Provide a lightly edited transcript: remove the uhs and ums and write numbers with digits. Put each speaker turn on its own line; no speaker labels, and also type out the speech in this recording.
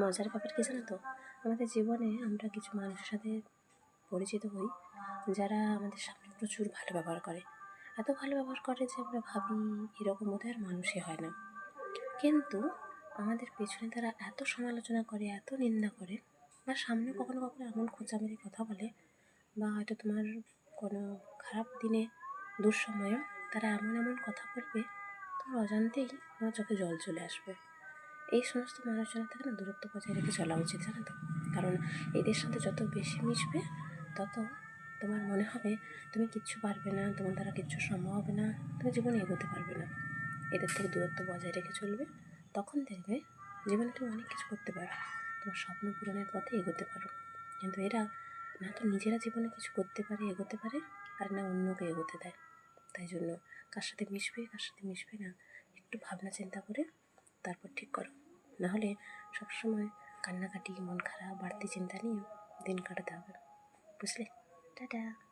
মজার ব্যাপার কি জানো তো, আমাদের জীবনে আমরা কিছু মানুষের সাথে পরিচিত হই যারা আমাদের সামনে প্রচুর ভালো ব্যবহার করে। এত ভালো ব্যবহার করে যে আমরা ভাবি এরকম বোধহয় আর মানুষই হয় না। কিন্তু আমাদের পেছনে তারা এত সমালোচনা করে, এত নিন্দা করে, বা সামনে কখনো কখনো এমন খোঁচামেরি কথা বলে, বা হয়তো তোমার কোনো খারাপ দিনে দুঃসময়ে তারা এমন এমন কথা বলবে, তোমার অজান্তেই তোমার চোখে জল চলে আসবে। এই সমস্ত মানুষজনের থেকে না দূরত্ব বজায় রেখে চলা উচিত, জানো তো। কারণ এদের সাথে যত বেশি মিশবে, তত তোমার মনে হবে তুমি কিচ্ছু পারবে না, তোমার দ্বারা কিচ্ছু সম্ভব হবে না, তুমি জীবনে এগোতে পারবে না। এদের থেকে দূরত্ব বজায় রেখে চলবে, তখন দেখবে জীবনে তুমি অনেক কিছু করতে পারো, তোমার স্বপ্ন পূরণের পথে এগোতে পারো। কিন্তু এরা না তো নিজেরা জীবনে কিছু করতে পারে, এগোতে পারে, আর না অন্যকে এগোতে দেয়। তাই জন্য কার সাথে মিশবে, কার সাথে মিশবে না, একটু ভাবনা চিন্তা করে তারপর ঠিক করো। নাহলে সবসময় কান্নাকাটি, মন খারাপ, বাড়তি চিন্তা নিয়ে দিন কাটাতে হবে। বুঝলে? টাটা।